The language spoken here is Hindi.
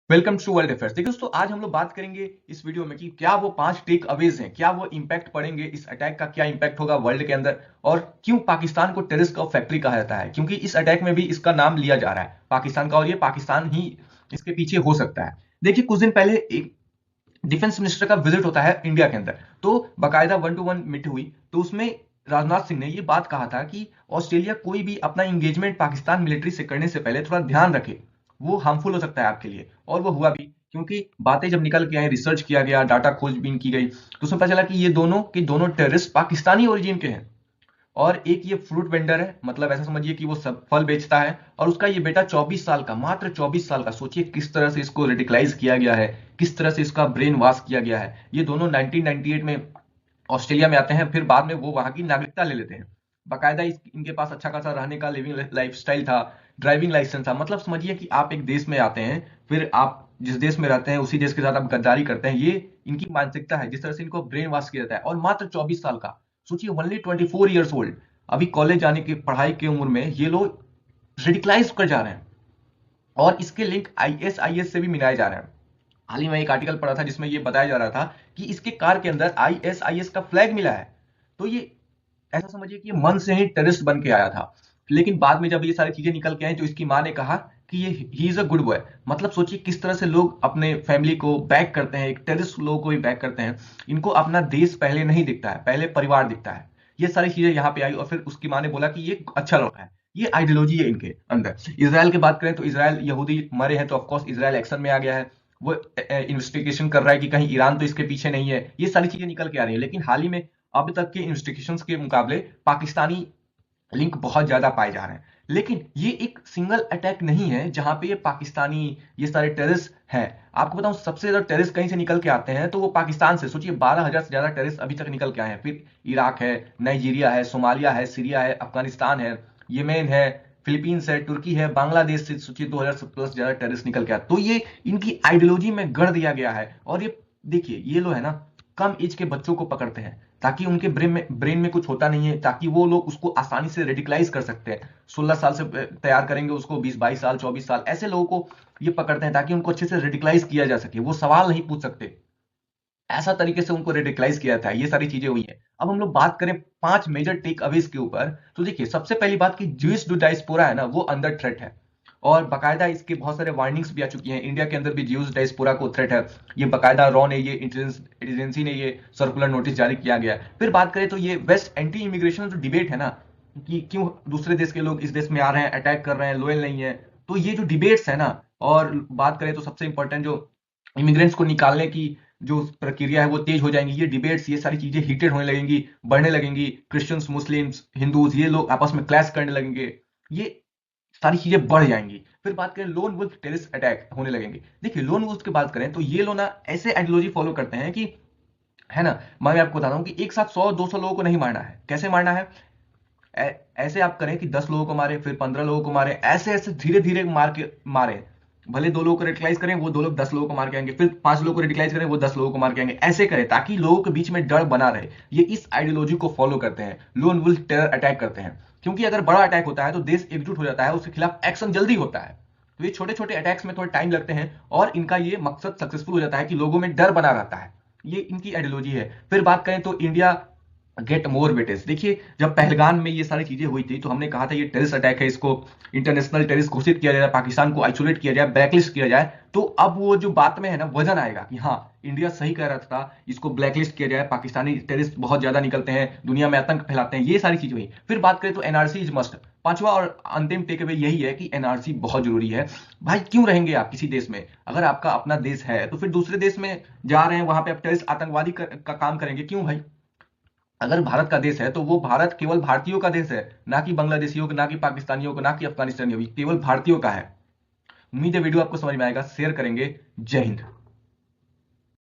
Welcome to world affairs. देखिए दोस्तों, आज हम लोग बात करेंगे इस वीडियो में कि क्या वो 5 टेक अवेज हैं, क्या वो इंपैक्ट पड़ेंगे, इस अटैक का क्या इंपैक्ट होगा वर्ल्ड के अंदर, और क्यों पाकिस्तान को टेररिस्ट ऑफ फैक्ट्री कहा जाता है, क्योंकि इस अटैक में भी इसका नाम लिया जा रहा है पाकिस्तान का, और ये पाकिस्तान ही इसके पीछे हो सकता है। देखिए, कुछ दिन पहले एक डिफेंस मिनिस्टर का विजिट होता है इंडिया के अंदर, तो बाकायदा 1-to-1 मीट हुई, तो उसमें राजनाथ सिंह ने ये बात कहा था कि ऑस्ट्रेलिया कोई भी अपना इंगेजमेंट पाकिस्तान मिलिट्री से करने से पहले थोड़ा ध्यान रखे, वो हार्मफुल हो सकता है आपके लिए। और वो हुआ भी, क्योंकि बातें जब निकल के आई, रिसर्च किया गया, डाटा खोजबीन की गई, तो उसमें पता चला कि ये दोनों टेररिस्ट पाकिस्तानी ओरिजिन के हैं। और एक ये फ्रूट वेंडर है, मतलब ऐसा समझिए कि वो सब फल बेचता है, और उसका ये बेटा 24 साल का, मात्र 24 साल का। सोचिए किस तरह से इसको रेडिकलाइज किया गया है, किस तरह से इसका ब्रेन वॉश किया गया है। ये दोनों 1998 में ऑस्ट्रेलिया में आते हैं, फिर बाद में वो वहां की नागरिकता ले लेते हैं। बाकायदा इनके पास अच्छा खासा रहने का लिविंग लाइफस्टाइल था, ड्राइविंग लाइसेंस था। मतलब समझिए कि आप एक देश में आते हैं, फिर आप जिस देश में रहते हैं उसी देश के साथ आप गद्दारी करते हैं। ये इनकी मानसिकता है, जिस तरह से इनको ब्रेन वॉश किया जाता है। और मात्र 24 साल का, सोचिए, ओनली 24 ईयर्स ओल्ड, अभी कॉलेज जाने की पढ़ाई की उम्र में ये लोग रेडिकलाइज कर जा रहे हैं, और इसके लिंक आईएसआईएस से भी मिलाए जा रहे हैं। हाल ही में एक आर्टिकल पढ़ा था जिसमें ये बताया जा रहा था कि इसके कार के अंदर आईएसआईएस का फ्लैग मिला है। तो ये ऐसा समझिए कि ये मन से ही टेररिस्ट बन के आया था। लेकिन बाद में जब ये सारी चीजें निकल के आई, तो इसकी मां ने कहा कि ये he is a good boy. मतलब सोचिए किस तरह से लोग अपने फैमिली को बैक करते हैं, एक टेररिस्ट लोगों को भी बैक करते हैं। इनको अपना देश पहले नहीं दिखता है, पहले परिवार दिखता है। ये सारी चीजें यहाँ पे आई, और फिर उसकी मां ने बोला कि ये अच्छा लड़का है। ये आइडियोलॉजी है इनके अंदर। इसराइल की बात करें तो इसराइल, यहूदी मरे हैं तो ऑफकोर्स इसराइल एक्शन में आ गया है। वो इन्वेस्टिगेशन कर रहा है कि कहीं ईरान तो इसके पीछे नहीं है। ये सारी चीजें निकल के आ रही है, लेकिन हाल ही में अब तक के इन्वेस्टिगेशंस के मुकाबले पाकिस्तानी लिंक बहुत ज्यादा पाए जा रहे हैं। लेकिन ये एक सिंगल अटैक नहीं है जहां पे ये पाकिस्तानी, ये सारे टेररिस्ट हैं। आपको बताऊं, सबसे ज्यादा टेररिस्ट कहीं से निकल के आते हैं तो वो पाकिस्तान से। सोचिए 12,000 से ज्यादा टेररिस्ट अभी तक निकल के आए हैं। फिर इराक है, नाइजीरिया है, सोमालिया है, सीरिया है, अफगानिस्तान है, येमेन है, फिलीपींस है, तुर्की है, बांग्लादेश से सोचिए 2,000 से प्लस ज्यादा टेररिस्ट निकल के आते। तो ये इनकी आइडियोलॉजी में गढ़ दिया गया है। और ये देखिए, ये लोग है ना, कम एज के बच्चों को पकड़ते हैं, ताकि उनके ब्रेन में कुछ होता नहीं है, ताकि वो लोग उसको आसानी से रेडिकलाइज कर सकते हैं। 16 साल से तैयार करेंगे उसको, 20-22 साल, 24 साल, ऐसे लोगों को ये पकड़ते हैं ताकि उनको अच्छे से रेडिकलाइज किया जा सके। वो सवाल नहीं पूछ सकते, ऐसा तरीके से उनको रेडिकलाइज किया था। ये सारी चीजें हुई है। अब हम लोग बात करें 5 मेजर टेक अवेज के ऊपर, तो देखिए सबसे पहली बात कि ज्यूइश जो डायस्पोरा है ना, वो अंडर थ्रेट है। और बाकायदा इसके बहुत सारे वार्निंग्स भी आ चुकी हैं। इंडिया के अंदर भी ज्यूज डायस्पोरा को थ्रेट है। ये बाकायदा रॉ ने, ये इंटेलिजेंस एजेंसी ने ये सर्कुलर नोटिस जारी किया गया है। फिर बात करें तो ये वेस्ट एंटी इमिग्रेशन जो डिबेट है ना, कि क्यों दूसरे देश के लोग इस देश में आ रहे हैं, अटैक कर रहे हैं, लोयल नहीं है, तो ये जो डिबेट्स है ना, और बात करें तो सबसे इंपॉर्टेंट जो इमिग्रेंट्स को निकालने की जो प्रक्रिया है वो तेज हो जाएंगी। ये डिबेट्स, ये सारी चीजें हीटेड होने लगेंगी, बढ़ने लगेंगी। क्रिश्चियंस, मुस्लिम्स, हिंदूज, ये लोग आपस में क्लैश करने लगेंगे। ये सारी चीजें बढ़ जाएंगी। फिर बात करें लोन वुल्फ टेररिस्ट अटैक होने लगेंगे। देखिए लोन वुल्फ की बात करें तो ये लोग ना ऐसे आइडियोलॉजी फॉलो करते हैं कि, है ना, मैं आपको बताता हूँ कि एक साथ 100-200 लोगों को नहीं मारना है। कैसे मारना है? ऐसे आप करें कि 10 लोगों को मारे, फिर 15 लोगों को मारे, ऐसे ऐसे धीरे धीरे मार के मारे। भले 2 लोगों को रेडिकलाइज करें, वो 2 लोग 10 लोगों को मार के आएंगे, फिर 5 लोगों को रेडिकलाइज करें, वो 10 लोगों को मार के आएंगे। ऐसे करें ताकि लोगों के बीच में डर बना रहे। ये इस आइडियोलॉजी को फॉलो करते हैं, लोन वुल्फ टेरर अटैक करते हैं। क्योंकि अगर बड़ा अटैक होता है तो देश एकजुट हो जाता है, उसके खिलाफ एक्शन जल्दी होता है। तो ये छोटे छोटे अटैक्स में थोड़ा टाइम लगते हैं, और इनका ये मकसद सक्सेसफुल हो जाता है कि लोगों में डर बना रहता है। ये इनकी आइडियोलॉजी है। फिर बात करें तो इंडिया गेट मोर वेटेज। देखिए जब पहलगाम में ये सारी चीजें हुई थी तो हमने कहा था ये टेररिस्ट अटैक है, इसको इंटरनेशनल टेररिस्ट घोषित किया जाए, पाकिस्तान को आइसोलेट किया जाए, ब्लैकलिस्ट किया जाए। तो अब वो जो बात में है ना, वजन आएगा कि हाँ, इंडिया सही कह रहा था, इसको ब्लैकलिस्ट किया जाए। पाकिस्तानी टेररिस्ट बहुत ज्यादा निकलते हैं, दुनिया में आतंक फैलाते हैं। ये सारी चीजें हुई। फिर बात करें तो एनआरसी इज मस्ट। पांचवा और अंतिम टेक अवे यही है कि एनआरसी बहुत जरूरी है। भाई क्यों रहेंगे आप किसी देश में? अगर आपका अपना देश है तो फिर दूसरे देश में जा रहे हैं, वहां पे आप टेररिस्ट आतंकवादी का काम करेंगे क्यों भाई? अगर भारत का देश है तो वो भारत केवल भारतीयों का देश है, ना कि बांग्लादेशियों का, ना कि पाकिस्तानियों का, ना कि अफगानिस्तानियों का, केवल भारतीयों का है। उम्मीद है वीडियो आपको समझ में आएगा, शेयर करेंगे। जय हिंद।